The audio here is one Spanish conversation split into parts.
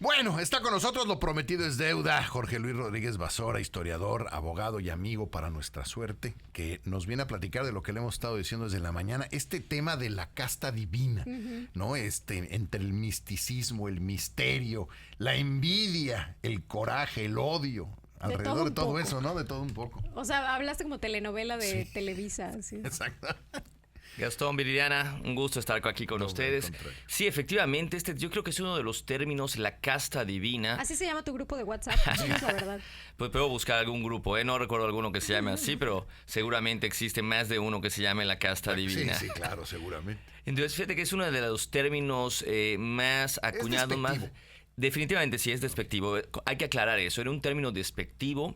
Bueno, está con nosotros, lo prometido es deuda. Jorge Luis Rodríguez Basora, historiador, abogado y amigo para nuestra suerte, que nos viene a platicar de lo que le hemos estado diciendo desde la mañana, este tema de la casta divina, ¿no? Entre el misticismo, el misterio, la envidia, el coraje, el odio, alrededor de todo eso, ¿no? De todo un poco. O sea, hablaste como telenovela de Televisa. Así. Exacto. Gastón, Viridiana, un gusto estar aquí con ustedes. Sí, efectivamente, yo creo que es uno de los términos, la casta divina. Así se llama tu grupo de WhatsApp, es la verdad. Pues puedo buscar algún grupo, no recuerdo alguno que se llame así, pero seguramente existe más de uno que se llame la casta divina. Sí, claro, seguramente. Entonces, fíjate que es uno de los términos más acuñados, más... Definitivamente sí, es despectivo. Hay que aclarar eso, era un término despectivo.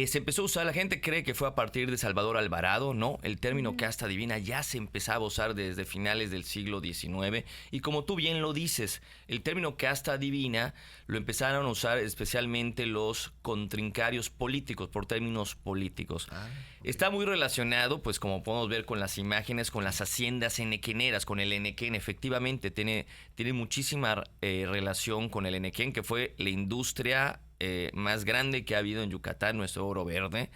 Se empezó a usar, la gente cree que fue a partir de Salvador Alvarado, no, el término casta divina ya se empezaba a usar desde finales del siglo XIX y como tú bien lo dices, el término casta divina lo empezaron a usar especialmente los contrincarios políticos, por términos políticos. Está muy relacionado, pues como podemos ver con las imágenes, con las haciendas enequeneras, con el enequén, efectivamente tiene muchísima relación con el enequén, que fue la industria más grande que ha habido en Yucatán, nuestro oro verde,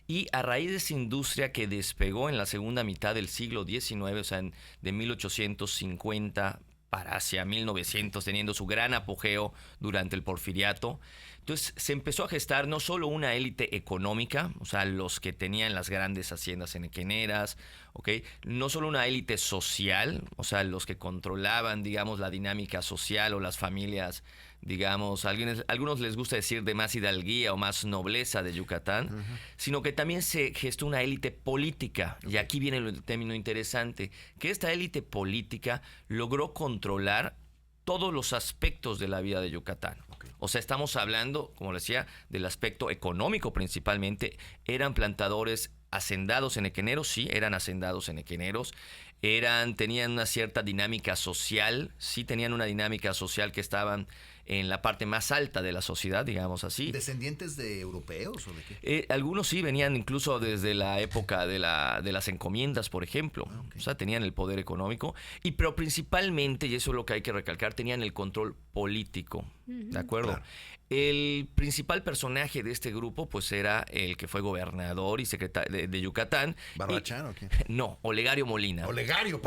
y a raíz de esa industria que despegó en la segunda mitad del siglo XIX, o sea, de 1850 para hacia 1900, teniendo su gran apogeo durante el Porfiriato. Entonces se empezó a gestar no solo una élite económica, o sea, los que tenían las grandes haciendas enequeneras, ¿okay? No solo una élite social, o sea, los que controlaban, digamos, la dinámica social o las familias, digamos, algunos les gusta decir de más hidalguía o más nobleza de Yucatán, sino que también se gestó una élite política. Y aquí viene el término interesante, que esta élite política logró controlar todos los aspectos de la vida de Yucatán. O sea, estamos hablando, como decía, del aspecto económico principalmente. Eran plantadores hacendados enequeneros, sí, eran hacendados enequeneros. Tenían una cierta dinámica social, sí tenían una dinámica social que estaban en la parte más alta de la sociedad, digamos así. ¿Descendientes de europeos o de qué? Algunos sí venían incluso desde la época de las encomiendas, por ejemplo. O sea, tenían el poder económico, pero principalmente, y eso es lo que hay que recalcar, tenían el control político, ¿de acuerdo? Claro. El principal personaje de este grupo, pues era el que fue gobernador y secretario de Yucatán. ¿Barbachán o qué? No, Olegario Molina. Olegario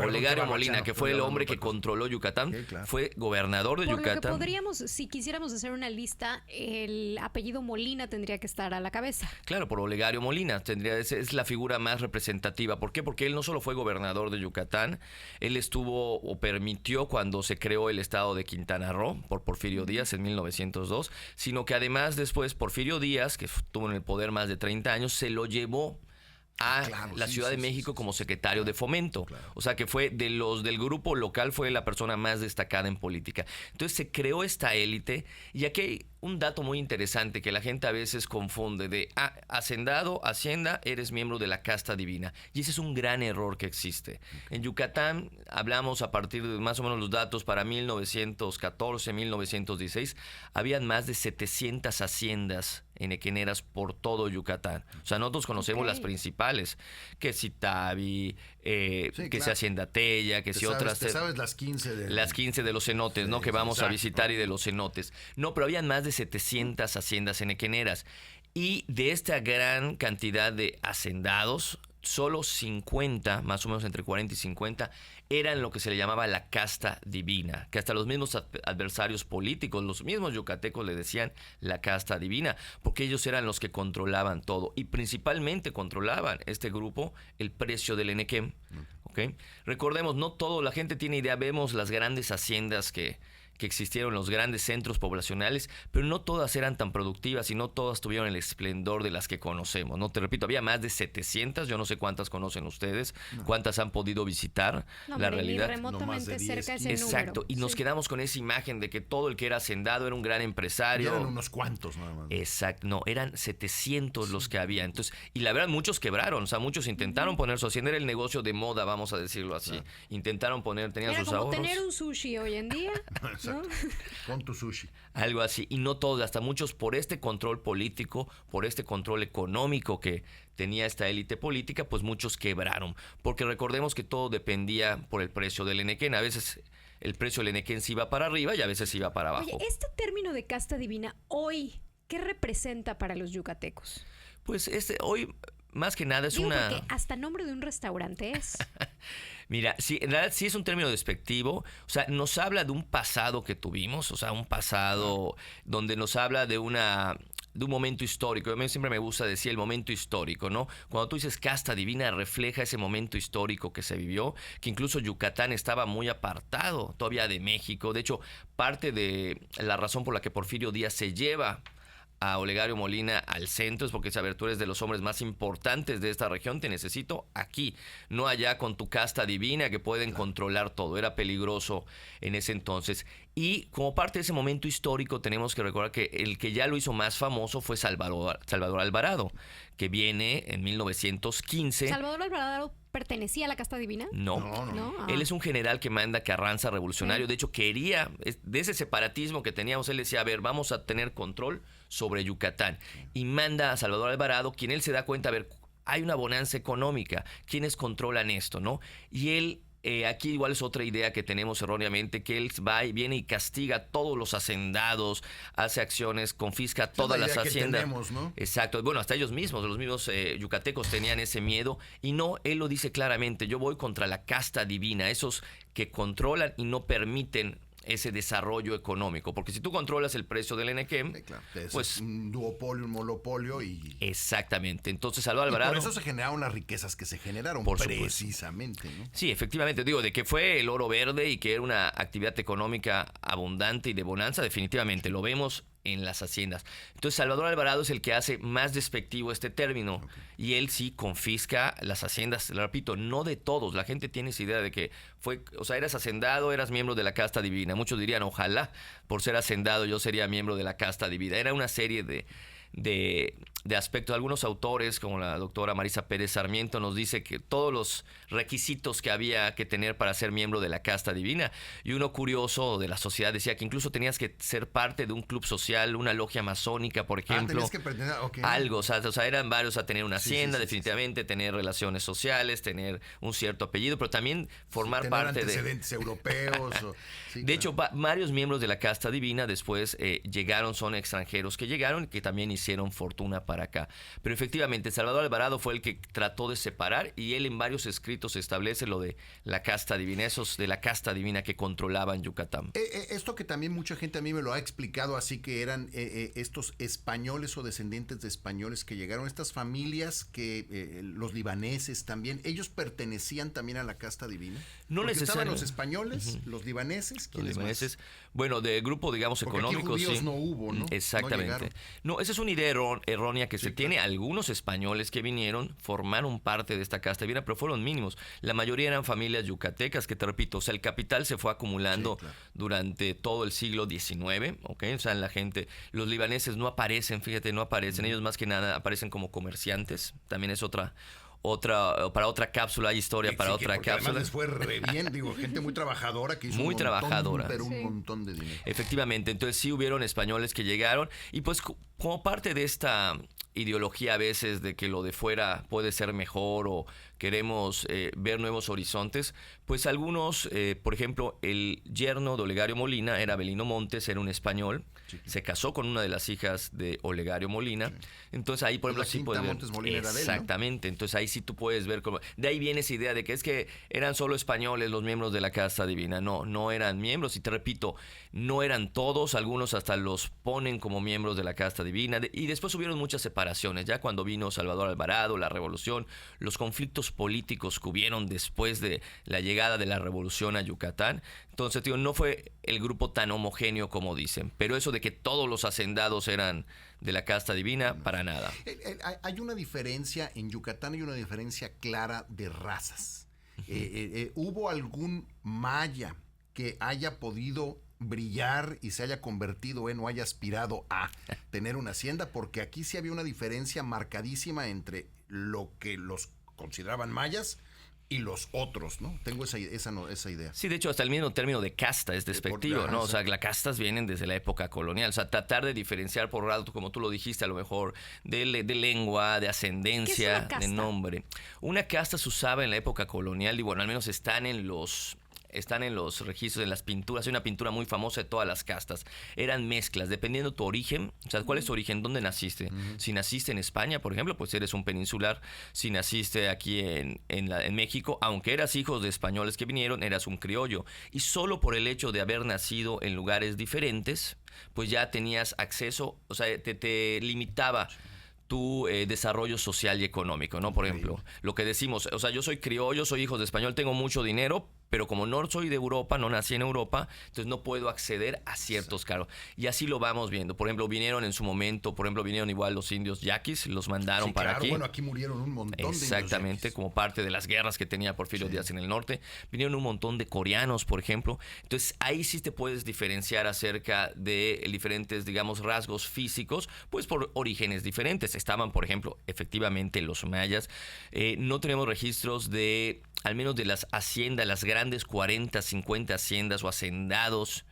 Molina, que fue el hombre que controló Yucatán. Sí, claro. Fue gobernador de Yucatán. Por lo que podríamos, si quisiéramos hacer una lista, el apellido Molina tendría que estar a la cabeza. Claro, por Olegario Molina. Es la figura más representativa. ¿Por qué? Porque él no solo fue gobernador de Yucatán, él estuvo o permitió cuando se creó el estado de Quintana Roo por Porfirio Díaz en 1902, sino que además después Porfirio Díaz, que estuvo en el poder más de 30 años, se lo llevó a la Ciudad de México como secretario de Fomento. Claro. O sea que fue del grupo local, fue la persona más destacada en política. Entonces se creó esta élite y aquí hay un dato muy interesante que la gente a veces confunde de hacendado, hacienda, eres miembro de la casta divina. Y ese es un gran error que existe. En Yucatán hablamos a partir de más o menos los datos para 1914, 1916, habían más de 700 haciendas enequeneras por todo Yucatán. O sea, nosotros conocemos las principales, que si Tabi, que si Hacienda Tella, que si otras... Te sabes las 15 las 15 de los cenotes, ¿no? Que vamos a visitar y de los cenotes. No, pero habían más de 700 haciendas enequeneras. Y de esta gran cantidad de hacendados, solo 50, más o menos entre 40 y 50, eran lo que se le llamaba la casta divina, que hasta los mismos adversarios políticos, los mismos yucatecos le decían la casta divina, porque ellos eran los que controlaban todo y principalmente controlaban este grupo el precio del enequén. ¿Okay? Recordemos, no todo, la gente tiene idea, vemos las grandes haciendas que existieron, los grandes centros poblacionales, pero no todas eran tan productivas y no todas tuvieron el esplendor de las que conocemos, ¿no? Te repito, había más de 700, yo no sé cuántas conocen ustedes, cuántas han podido visitar, la realidad. Ni remotamente cerca de ese Exacto, número. Y nos quedamos con esa imagen de que todo el que era hacendado era un gran empresario. Y eran unos cuantos nada más. Exacto, no, eran 700 los que había. Entonces, y la verdad, muchos quebraron, o sea, muchos intentaron poner su hacienda, era el negocio de moda, vamos a decirlo así. Intentaron poner, tenían era sus como ahorros. Tener un sushi hoy en día. ¿No? Con tu sushi. Algo así. Y no todos, hasta muchos por este control político, por este control económico que tenía esta élite política, pues muchos quebraron. Porque recordemos que todo dependía por el precio del enequén. A veces el precio del Enequén se iba para arriba y a veces se iba para abajo. Oye, este término de casta divina hoy, ¿qué representa para los yucatecos? Pues hoy más que nada es Digo, una... porque hasta nombre de un restaurante es. Mira, sí, en realidad sí es un término despectivo, o sea, nos habla de un pasado que tuvimos, o sea, un pasado donde nos habla de un momento histórico. A mí siempre me gusta decir el momento histórico, ¿no? Cuando tú dices casta divina, refleja ese momento histórico que se vivió, que incluso Yucatán estaba muy apartado todavía de México. De hecho, parte de la razón por la que Porfirio Díaz se lleva a Olegario Molina al centro es porque dice, a ver, tú eres de los hombres más importantes de esta región, te necesito aquí, no allá con tu casta divina que pueden controlar todo. Era peligroso en ese entonces. Y como parte de ese momento histórico tenemos que recordar que el que ya lo hizo más famoso fue Salvador Alvarado, que viene en 1915. ¿Salvador Alvarado pertenecía a la casta divina? No. ¿No? Ah. Él es un general que manda Carranza revolucionario. De hecho, quería, de ese separatismo que teníamos, él decía, a ver, vamos a tener control sobre Yucatán. Y manda a Salvador Alvarado, quien él se da cuenta, a ver, hay una bonanza económica, ¿quiénes controlan esto, no? Y él... aquí igual es otra idea que tenemos erróneamente, que él va y viene y castiga a todos los hacendados, hace acciones, confisca todas las haciendas. Tenemos, ¿no? Exacto. Bueno, hasta ellos mismos, los mismos yucatecos tenían ese miedo. Y no, él lo dice claramente, yo voy contra la casta divina, esos que controlan y no permiten ese desarrollo económico, porque si tú controlas el precio del Enequén, claro, pues es un duopolio, un monopolio y... Exactamente. Entonces Salvador Alvarado... por eso se generaron las riquezas que se generaron, por precisamente, ¿no? Sí, efectivamente, digo, de que fue el oro verde y que era una actividad económica abundante y de bonanza, definitivamente, lo vemos en las haciendas. Entonces Salvador Alvarado es el que hace más despectivo este término, y él sí confisca las haciendas, lo repito, no de todos. La gente tiene esa idea de que fue, o sea, eras hacendado, eras miembro de la casta divina. Muchos dirían, ojalá por ser hacendado yo sería miembro de la casta divina. Era una serie de aspectos. Algunos autores, como la doctora Marisa Pérez Sarmiento, nos dice que todos los requisitos que había que tener para ser miembro de la casta divina. Y uno curioso de la sociedad decía que incluso tenías que ser parte de un club social, una logia masónica, por ejemplo. Tenías que pretender, algo, o sea, eran varios, a tener una hacienda, sí, definitivamente, tener relaciones sociales, tener un cierto apellido, pero también formar parte antecedentes europeos. De hecho, varios miembros de la casta divina después llegaron, son extranjeros que llegaron, que también hicieron fortuna para acá. Pero efectivamente, Salvador Alvarado fue el que trató de separar, y él en varios escritos establece lo de la casta divina, esos de la casta divina que controlaban Yucatán. Esto que también mucha gente a mí me lo ha explicado, así que eran estos españoles o descendientes de españoles que llegaron, estas familias que los libaneses también, ellos pertenecían también a la casta divina. No necesariamente. Estaban los españoles, los libaneses, ¿quiénes más? Bueno, de grupo, digamos, porque económico, aquí judíos sí. No hubo, ¿no? Exactamente. No, esa es una idea errónea que se tiene. Algunos españoles que vinieron formaron parte de esta casta divina, pero fueron mínimos. La mayoría eran familias yucatecas, que te repito, o sea, el capital se fue acumulando durante todo el siglo XIX, ¿ok? O sea, la gente, los libaneses no aparecen, fíjate, no aparecen. Ellos más que nada aparecen como comerciantes. También es para otra cápsula, hay historia para otra cápsula. Además les fue re bien, digo, gente muy trabajadora que hizo muy trabajadora. Pero un montón de dinero. Efectivamente, entonces sí hubieron españoles que llegaron, y pues como parte de esta ideología a veces de que lo de fuera puede ser mejor o queremos ver nuevos horizontes, pues algunos, por ejemplo, el yerno de Olegario Molina era Avelino Montes, era un español, se casó con una de las hijas de Olegario Molina, entonces ahí, por ejemplo, sí puedes ver. Montes Molina era de él, ¿no? Exactamente, entonces ahí sí tú puedes ver cómo, de ahí viene esa idea de que es que eran solo españoles los miembros de la casta divina. No eran miembros, y te repito, no eran todos, algunos hasta los ponen como miembros de la casta divina, y después hubieron muchas separaciones, ya cuando vino Salvador Alvarado, la revolución, los conflictos políticos que hubieron después de la llegada de la revolución a Yucatán. Entonces, no fue el grupo tan homogéneo como dicen, pero eso de que todos los hacendados eran de la casta divina, para nada. Hay una diferencia, en Yucatán hay una diferencia clara de razas. ¿Hubo algún maya que haya podido brillar y se haya convertido en o haya aspirado a tener una hacienda? Porque aquí sí había una diferencia marcadísima entre lo que los consideraban mayas y los otros, ¿no? Tengo esa idea. Sí, de hecho, hasta el mismo término de casta es despectivo, ¿no? O sea, las castas vienen desde la época colonial. O sea, tratar de diferenciar por rato, como tú lo dijiste, a lo mejor, de lengua, de ascendencia, de nombre. Una casta se usaba en la época colonial, y bueno, al menos están en los están en los registros, en las pinturas. Hay una pintura muy famosa de todas las castas. Eran mezclas, dependiendo de tu origen. O sea, ¿cuál es tu origen? ¿Dónde naciste? Si naciste en España, por ejemplo, pues eres un peninsular. Si naciste aquí en México, aunque eras hijo de españoles que vinieron, eras un criollo. Y solo por el hecho de haber nacido en lugares diferentes, pues ya tenías acceso, o sea, te limitaba tu desarrollo social y económico, ¿no? Por ejemplo, lo que decimos, o sea, yo soy criollo, soy hijo de español, tengo mucho dinero, pero como no soy de Europa, no nací en Europa, entonces no puedo acceder a ciertos cargos. Y así lo vamos viendo. Por ejemplo, vinieron en su momento, vinieron igual los indios yaquis, los mandaron para aquí. Bueno, aquí murieron un montón de indios Exactamente, como parte de las guerras que tenía Porfirio Díaz en el norte. Vinieron un montón de coreanos, por ejemplo. Entonces, ahí sí te puedes diferenciar acerca de diferentes, digamos, rasgos físicos, pues por orígenes diferentes. Estaban, por ejemplo, efectivamente los mayas. No tenemos registros de, al menos de las haciendas, las grandes 40, 50 haciendas o hacendados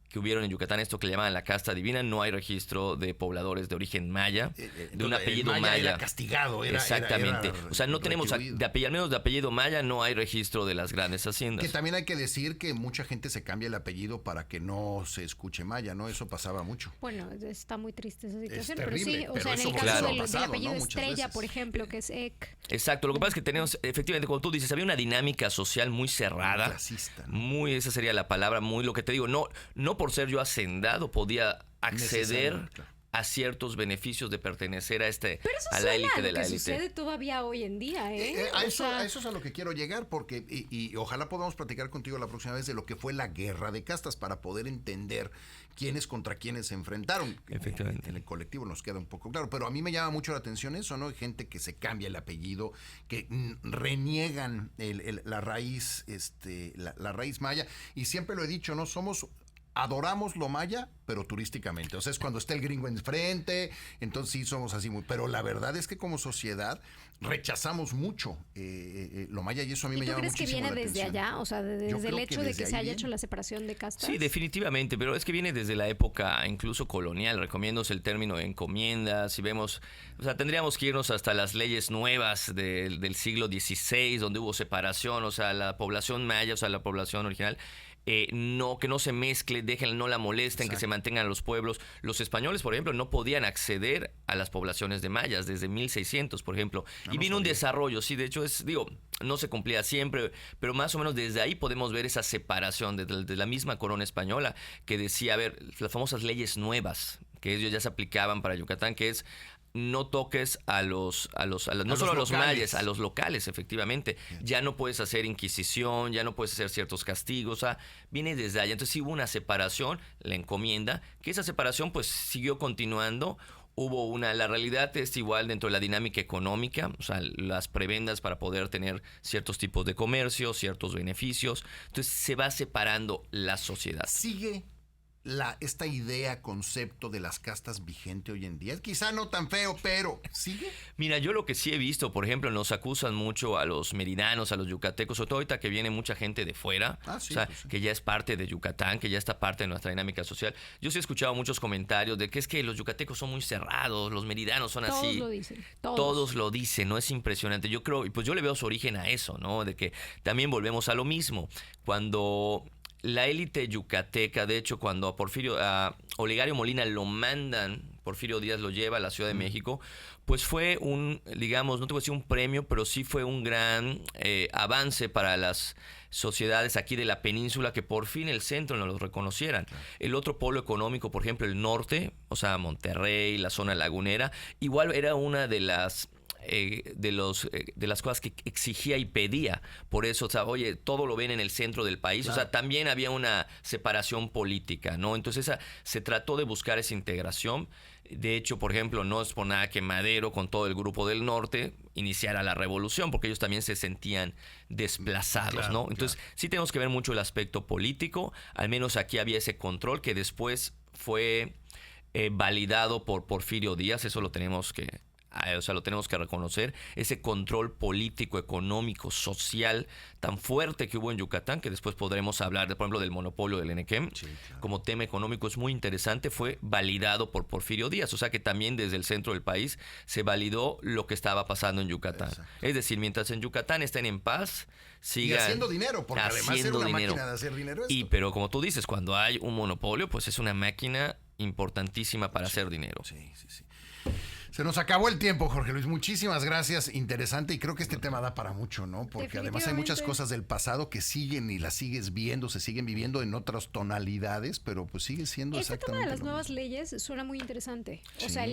que hubieron en Yucatán, esto que le llamaban la casta divina. No hay registro de pobladores de origen maya, de un apellido maya. Era castigado. Exactamente. O sea, no tenemos, al menos de apellido maya, no hay registro de las grandes haciendas. Que también hay que decir que mucha gente se cambia el apellido para que no se escuche maya, ¿no? Eso pasaba mucho. Bueno, está muy triste esa situación, terrible, pero sí, o sea, en el caso del apellido Estrella, por ejemplo, que es Ek. Exacto, lo que pasa es que tenemos, efectivamente, como tú dices, había una dinámica social muy cerrada. Clasista, ¿no? Muy, esa sería la palabra, muy lo que te digo, no por ser yo hacendado podía acceder a ciertos beneficios de pertenecer a la élite de la élite. Eso sucede todavía hoy en día, ¿eh? A eso es a lo que quiero llegar, porque y ojalá podamos platicar contigo la próxima vez de lo que fue la guerra de castas para poder entender quiénes contra quiénes se enfrentaron. Efectivamente. En el colectivo nos queda un poco claro, pero a mí me llama mucho la atención eso, ¿no? Hay gente que se cambia el apellido, que reniegan la raíz, la raíz maya, y siempre lo he dicho, ¿no? Adoramos lo maya, pero turísticamente. O sea, es cuando está el gringo enfrente, entonces sí somos así muy... Pero la verdad es que como sociedad rechazamos mucho lo maya, y eso a mí me llama muchísimo la atención. ¿Y tú crees que viene desde allá? O sea, desde el hecho de que se haya hecho la separación de castas. Sí, definitivamente, pero es que viene desde la época incluso colonial. Recomiendo el término encomienda. Si vemos, o sea, tendríamos que irnos hasta las leyes nuevas del siglo XVI, donde hubo separación, o sea, la población maya, o sea, la población original... que no se mezcle, no la molesten, exacto, que se mantengan los pueblos. Los españoles, por ejemplo, no podían acceder a las poblaciones de mayas desde 1600, por ejemplo. Y vino un desarrollo, sí, de hecho no se cumplía siempre, pero más o menos desde ahí podemos ver esa separación de la misma corona española que decía, a ver, las famosas leyes nuevas que ellos ya se aplicaban para Yucatán, que es no toques no solo a los mayas, a los locales, efectivamente. Ya no puedes hacer inquisición, ya no puedes hacer ciertos castigos, o sea, viene desde allá. Entonces sí hubo una separación, la encomienda, que esa separación pues siguió continuando. La realidad es igual dentro de la dinámica económica, o sea, las prebendas para poder tener ciertos tipos de comercio, ciertos beneficios. Entonces se va separando la sociedad. Sigue esta idea, concepto de las castas vigente hoy en día. Quizá no tan feo, pero ¿sigue? Mira, yo lo que sí he visto, por ejemplo, nos acusan mucho a los meridanos, a los yucatecos, sobre todo ahorita que viene mucha gente de fuera, sí, o sea, pues sí, que ya es parte de Yucatán, que ya está parte de nuestra dinámica social. Yo sí he escuchado muchos comentarios de que es que los yucatecos son muy cerrados, los meridanos son todos así. Lo dicen, todos lo dicen, ¿no? Es impresionante. Yo creo, y pues yo le veo su origen a eso, ¿no? De que también volvemos a lo mismo. Cuando la élite yucateca, de hecho, cuando a Olegario Molina lo mandan, Porfirio Díaz lo lleva a la Ciudad de México, pues fue digamos, no te voy a decir un premio, pero sí fue un gran avance para las sociedades aquí de la península, que por fin el centro no los reconocieran. El otro polo económico, por ejemplo, el norte, o sea, Monterrey, la zona lagunera, igual era una de las cosas que exigía y pedía. Por eso, o sea, oye, todo lo ven en el centro del país. Claro. O sea, también había una separación política, ¿no? Entonces se trató de buscar esa integración. De hecho, por ejemplo, no es por nada que Madero, con todo el grupo del norte, iniciara la revolución, porque ellos también se sentían desplazados, claro, ¿no? Entonces, claro, sí tenemos que ver mucho el aspecto político. Al menos aquí había ese control que después fue validado por Porfirio Díaz. Eso lo tenemos que o sea, lo tenemos que reconocer, ese control político, económico, social tan fuerte que hubo en Yucatán, que después podremos hablar, por ejemplo, del monopolio del Enequem, Sí, claro. como tema económico es muy interesante, fue validado por Porfirio Díaz, o sea que también desde el centro del país se validó lo que estaba pasando en Yucatán. Exacto. Es decir, mientras en Yucatán estén en paz, Y sigan haciendo dinero, porque además era haciendo una dinero. máquina de hacer dinero esto. Pero como tú dices, cuando hay un monopolio, pues es una máquina importantísima para hacer dinero. Sí, sí, sí. Se nos acabó el tiempo, Jorge Luis. Muchísimas gracias. Interesante. Y creo que este tema da para mucho, ¿no? Porque además hay muchas cosas del pasado que siguen y las sigues viendo, se siguen viviendo en otras tonalidades, pero pues sigue siendo Este tema exactamente de las lo nuevas mismo. leyes suena muy interesante. O Sí. sea,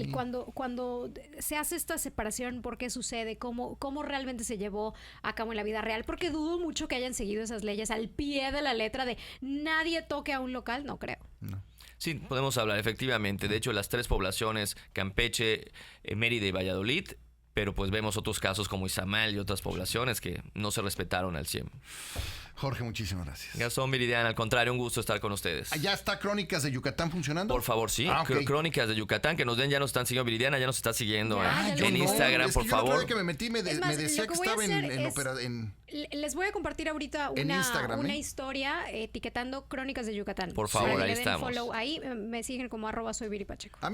cuando se hace esta separación, ¿por qué sucede? ¿Cómo realmente se llevó a cabo en la vida real? Porque dudo mucho que hayan seguido esas leyes al pie de la letra de nadie toque a un local, no creo. No. Sí, podemos hablar, efectivamente. De hecho, las tres poblaciones, Campeche, Mérida y Valladolid, pero pues vemos otros casos como Izamal y otras poblaciones que no se respetaron al 100. Jorge, muchísimas gracias. Gastón, Viridiana, al contrario, un gusto estar con ustedes. ¿Ya está Crónicas de Yucatán funcionando? Por favor, sí. Ok. Crónicas de Yucatán, que nos den, ya nos están siguiendo. Viridiana ya nos está siguiendo Ya, ya en lo vi. Instagram, es por que yo la otra favor. vez que me metí me Es más, decía lo que que voy a estaba hacer en Les voy a compartir ahorita En Instagram, una ¿eh? historia etiquetando Crónicas de Yucatán. Por favor, Para que ahí le den estamos. follow ahí me siguen como @soyviripacheco. A mí